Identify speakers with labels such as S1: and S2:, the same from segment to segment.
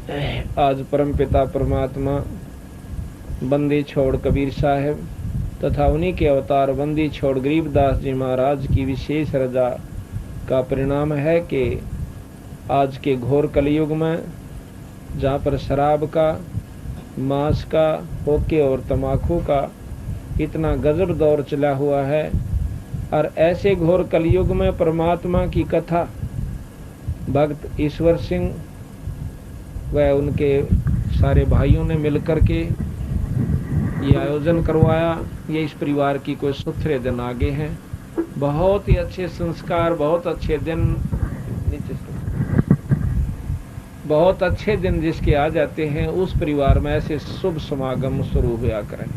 S1: आज परमपिता परमात्मा बंदी छोड़ कबीर साहब तथा उन्हीं के अवतार बंदी छोड़ गरीबदास जी महाराज की विशेष रजा का परिणाम है कि आज के घोर कलयुग में जहाँ पर शराब का, मांस का, होके और तम्बाकू का इतना गजब दौर चला हुआ है, और ऐसे घोर कलयुग में परमात्मा की कथा भक्त ईश्वर सिंह व उनके सारे भाइयों ने मिलकर के ये आयोजन करवाया। ये इस परिवार की कोई सुथरे दिन आगे हैं। बहुत ही अच्छे संस्कार, बहुत अच्छे दिन, बहुत अच्छे दिन जिसके आ जाते हैं, उस परिवार में ऐसे शुभ समागम शुरू हुआ करें।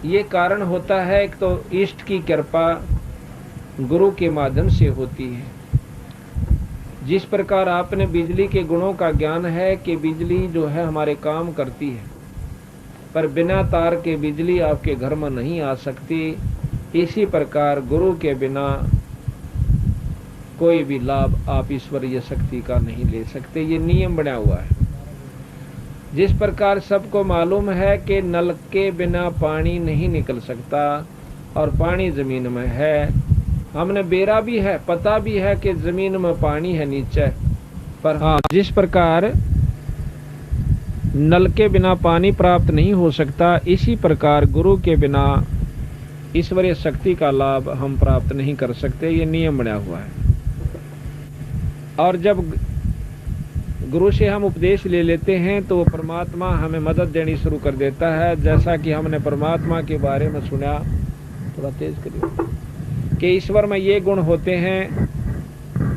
S1: ये कारण होता है एक तो इष्ट की कृपा गुरु के माध्यम से होती है। जिस प्रकार आपने बिजली के गुणों का ज्ञान है कि बिजली जो है हमारे काम करती है, पर बिना तार के बिजली आपके घर में नहीं आ सकती, इसी प्रकार गुरु के बिना कोई भी लाभ आप ईश्वरीय शक्ति का नहीं ले सकते। ये नियम बना हुआ है। जिस प्रकार सबको मालूम है कि नल के बिना पानी नहीं निकल सकता और पानी जमीन में है, हमने बेरा भी है, पता भी है कि जमीन में पानी है नीचे, पर हाँ, जिस प्रकार नल के बिना पानी प्राप्त नहीं हो सकता, इसी प्रकार गुरु के बिना ईश्वरीय शक्ति का लाभ हम प्राप्त नहीं कर सकते। ये नियम बना हुआ है। और जब गुरु से हम उपदेश ले लेते हैं तो परमात्मा हमें मदद देनी शुरू कर देता है। जैसा कि हमने परमात्मा के बारे में सुना, थोड़ा तेज करिए, कि ईश्वर में ये गुण होते हैं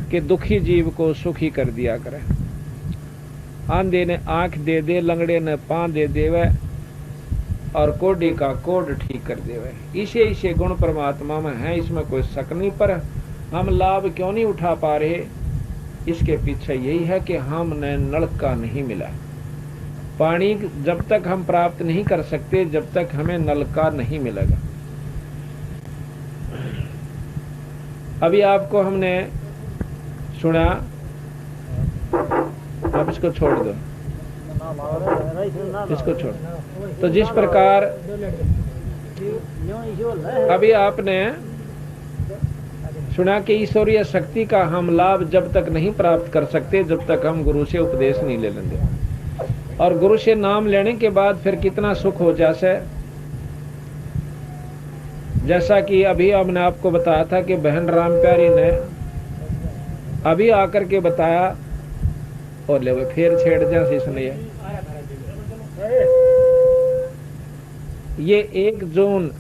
S1: कि दुखी जीव को सुखी कर दिया करे, आंधे ने आंख दे दे, लंगड़े ने पांव दे देवे और कोढ़ी का कोढ़ ठीक कर देवे। इसे गुण परमात्मा में है, इसमें कोई शक नहीं। पर हम लाभ क्यों नहीं उठा पा रहे, इसके पीछे यही है कि हमने नलका नहीं मिला। पानी जब तक हम प्राप्त नहीं कर सकते, जब तक हमें नलका नहीं मिलेगा। अभी आपको हमने सुना, अब इसको छोड़ दो, इसको छोड़। तो जिस प्रकार अभी आपने सुना कि ईश्वरीय शक्ति का हम लाभ जब तक नहीं प्राप्त कर सकते, जब तक हम गुरु से उपदेश नहीं ले लेंगे। और गुरु से नाम लेने के बाद फिर कितना सुख हो जाए। जैसा कि अभी हमने आपको बताया था कि बहन राम प्यारी ने अभी आकर के बताया, और ले फिर छेड़ जा इसने ये 1 जून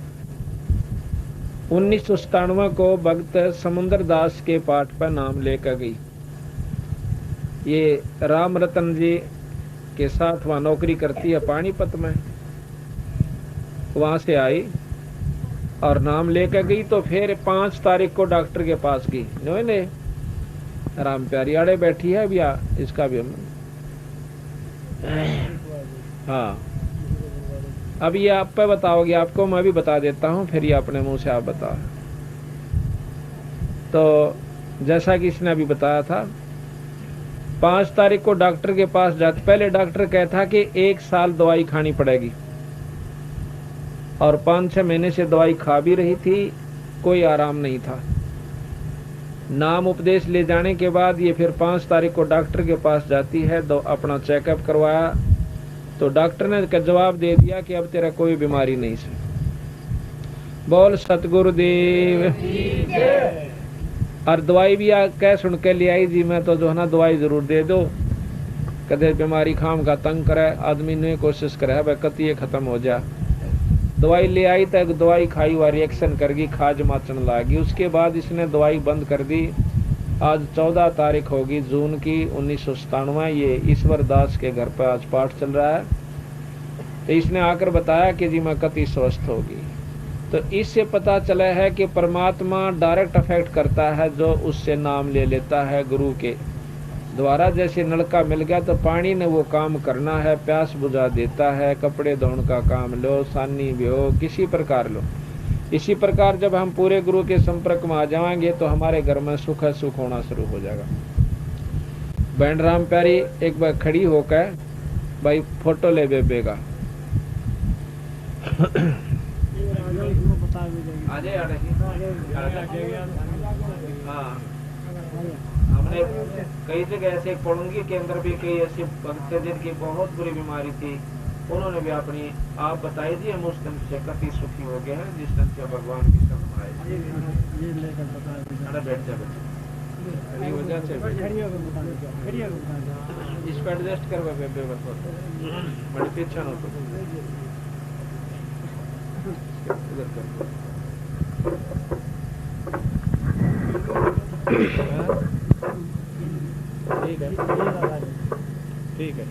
S1: 1997 को भक्त समुद्र दास के पाठ पर नाम लेकर गई। ये राम रतन जी के साथ वहाँ नौकरी करती है पानीपत में, वहां से आई और नाम लेकर गई। तो फिर 5 तारीख को डॉक्टर के पास गई। ने राम प्यारी आड़े बैठी है भैया, इसका भी हम हाँ, अब ये आप पे बताओगे, आपको मैं भी बता देता हूँ, फिर ये अपने मुंह से आप बताओ। तो जैसा कि इसने अभी बताया था, 5 तारीख को डॉक्टर के पास जाते, पहले डॉक्टर कहता कि 1 साल दवाई खानी पड़ेगी, और 5-6 महीने से दवाई खा भी रही थी, कोई आराम नहीं था। नाम उपदेश ले जाने के बाद ये फिर 5 तारीख को डॉक्टर के पास जाती है, तो अपना चेकअप करवाया, तो डॉक्टर ने जवाब दे दिया कि अब तेरा कोई बीमारी नहीं है। बोल सतगुरुदेव। और दवाई भी कह सुन के ले आई जी, मैं तो जो है ना दवाई जरूर दे दो, कदे बीमारी खाम का तंग करे, आदमी ने कोशिश करे भाई कति खत्म हो जा। दवाई ले आई तक दवाई खाई हुआ रिएक्शन कर गई, खाज माचन लागी। उसके बाद इसने दवाई बंद कर दी। आज 14 तारीख होगी जून की 1997। ये ईश्वर दास के घर पर आज पाठ चल रहा है। तो इसने आकर बताया कि जी मैं कति स्वस्थ होगी। तो इससे पता चला है कि परमात्मा डायरेक्ट अफेक्ट करता है जो उससे नाम ले लेता है गुरु के द्वारा। जैसे नलका मिल गया तो पानी ने वो काम करना है, प्यास बुझा देता है। कपड़े धोने का काम लो, सानी भी हो, किसी प्रकार लो। इसी प्रकार जब हम पूरे गुरु के संपर्क में आ जाएंगे तो हमारे घर में सुख सुख होना शुरू हो जाएगा। बहन राम प्यारी एक बार खड़ी होकर भाई फोटो ले बेबे का। हाँ, हमने कई जगह ऐसे पढ़ूंगी के अंदर भी कई ऐसे भक्त थे जिनकी बहुत बुरी बीमारी थी, उन्होंने भी अपनी आप बताई थी हम उस दिन से काफी सुखी हो गए हैं जिस दिन से भगवान की शरण आए। बैठ जा इस पर एडजस्ट करवा बेबे बड़े पीछा न तो ठीक है ठीक है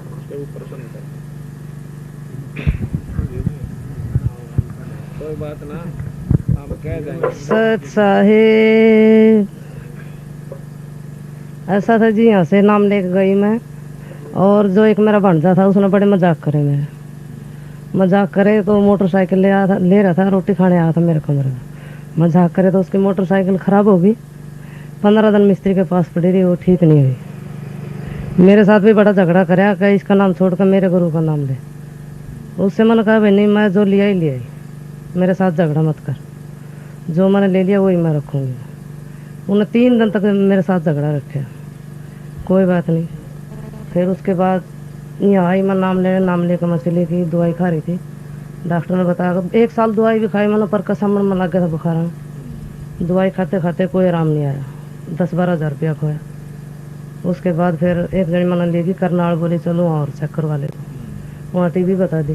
S1: इसके ऊपर सुन कर कोई बात ना हम कह देंगे।
S2: सत साहेब ऐसा था जी, यहाँ से नाम लेके गई मैं, और जो एक मेरा भांजा था उसने बड़े मजाक करे, मेरे मजाक करे तो मोटरसाइकिल ले रहा था, रोटी खाने आया था मेरे कमरे में, मजाक करे तो उसकी मोटरसाइकिल ख़राब हो गई। 15 दिन मिस्त्री के पास पड़ी रही, वो ठीक नहीं हुई। मेरे साथ भी बड़ा झगड़ा कराया कि इसका नाम छोड़कर मेरे गुरु का नाम ले। उससे मैंने कहा भाई नहीं, मैं जो लिया ही लिया ही, मेरे साथ झगड़ा मत कर, जो मैंने ले लिया वही मैं रखूँगी। उन्हें 3 दिन तक मेरे साथ झगड़ा रखे, कोई बात नहीं। फिर उसके बाद यहाँ आई, मैं नाम लेकर मैं चली गई, दवाई खा रही थी। डॉक्टर ने बताया 1 साल दवाई भी खाई मैंने, पर कसम में लग गया था बुखार में। दवाई खाते खाते कोई आराम नहीं आया, 10-12 हज़ार रुपया खोया। उसके बाद फिर एक जन मैंने लेगी करनाल, बोली चलो और चेक करवा ले। वहाँ टीबी बता दी,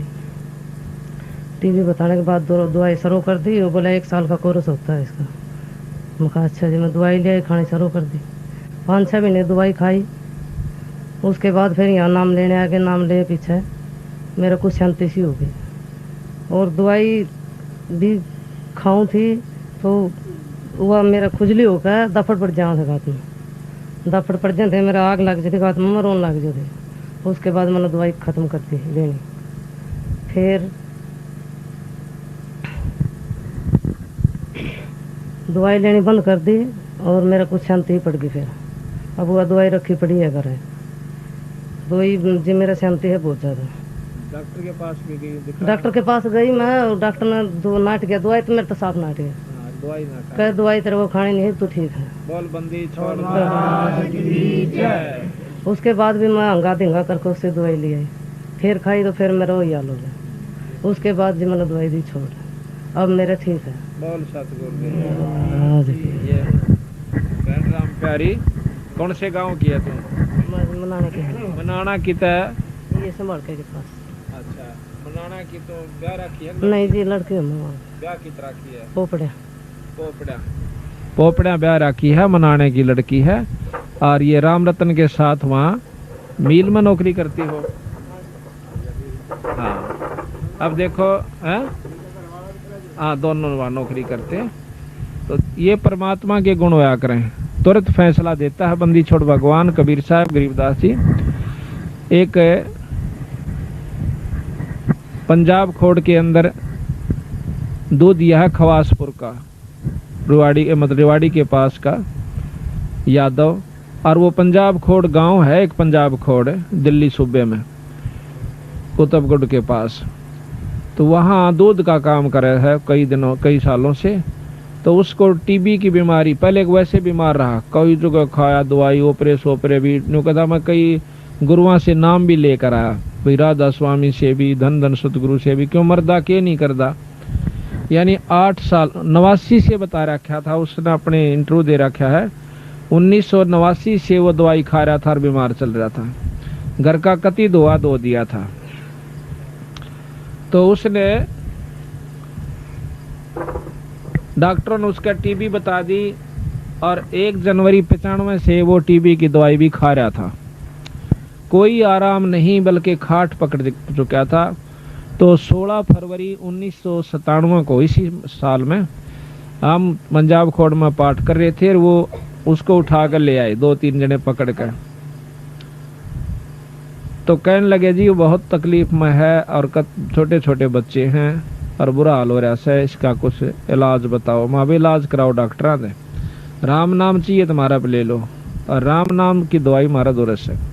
S2: टीबी बताने के बाद दवाई शुरू कर दी। वो बोला 1 साल का कोर्स होता है इसका। मैं कहा अच्छा जी। मैं दवाई ले आई, खानी शुरू कर दी। 5-6 महीने दवाई खाई। उसके बाद फिर यहाँ नाम लेने आ गए, नाम ले पीछे मेरा कुछ शांति सी हो गई। और दवाई भी खाऊं थी तो वह मेरा खुजली हो गया, दफड़ पड़ जाओ थे गात में, दफड़ पड़ जाते मेरा आग लग जाती गात में, रोन लग जाते। उसके बाद मैंने दवाई ख़त्म कर दी लेनी। फिर दवाई लेनी बंद कर दी और मेरा कुछ शांति ही पड़ गई। फिर अब वह दवाई रखी पड़ी है घर है, दवाई जी मेरा शांति है बहुत ज़्यादा।
S1: डॉक्टर के पास भी गई?
S2: डॉक्टर के पास गई मैं, डॉक्टर ने 2 नाट गया दवाई, तो मेरे तो साफ नाट गया।
S1: दवाई ना
S2: कह दवाई तेरे को खानी नहीं है, तो ठीक है।
S1: बोल बंदी छोड़।
S2: उसके बाद भी मैं हंगा धिंगा करके उससे दवाई ली आई, फिर खाई तो फिर मेरा वही हाल हो गया। उसके बाद जी मैंने दवाई दी छोड़, अब मेरा ठीक है।
S1: बोल सतगुरु।
S2: ये
S1: बहन राम प्यारी कौन से गांव की है तुम?
S2: मनाने के है,
S1: मनाना की है
S2: ये संभाल के पास।
S1: अच्छा, मनाना की तो ब्याह रखी है?
S2: नहीं जी, लड़के
S1: ब्याह की तरह की है।
S2: पोपड़िया
S1: पोपड़ा पोपड़ा ब्याह रखी है, मनाने की लड़की है। और ये राम रतन के साथ वहाँ मिल में नौकरी करती हो? हाँ, अब देखो है, हाँ दोनों वहाँ नौकरी करते हैं। तो ये परमात्मा के गुण होया करें, तुरंत फैसला देता है बंदी छोड़ भगवान। कबीर साहब गरीबदास जी एक पंजाब खोड़ के अंदर दूध दिया है, खवासपुर का, रेवाड़ी के पास का यादव। और वो पंजाब खोड़ गांव है, एक पंजाब खोड़ दिल्ली सूबे में, कुतुबगढ़ के पास। तो वहाँ दूध का काम कर रहा है कई सालों से। तो उसको टीबी की बीमारी, पहले वैसे बीमार रहा, कई जगह खाया दवाई, ओपरे सोपरे भी कहता। मैं कई गुरुओं से नाम भी लेकर आया, भाई राधा स्वामी से भी, धन धन सतगुरु से भी, क्यों मरदा के नहीं करदा। यानी 8 साल 89 से बता रखा था उसने, अपने इंटरव्यू दे रखा है। 1989 से वो दवाई खा रहा था और बीमार चल रहा था, घर का कति दुआ दो दिया था। तो उसने डॉक्टरों ने उसका टीबी बता दी और 1 जनवरी 95 से वो टीबी की दवाई भी खा रहा था। कोई आराम नहीं, बल्कि खाट पकड़ चुका था। तो 16 फरवरी 1997 को, इसी साल में, हम पंजाब खोड़ में पाठ कर रहे थे और वो उसको उठा कर ले आए, 2-3 जने पकड़ कर। तो कहने लगे जी वो बहुत तकलीफ में है और छोटे छोटे बच्चे हैं और बुरा हाल हो रहा है, इसका कुछ इलाज बताओ। माँ भी इलाज कराओ, डॉक्टर ने राम नाम चाहिए तुम्हारा पे ले लो। और राम नाम की दवाई महाराज और है।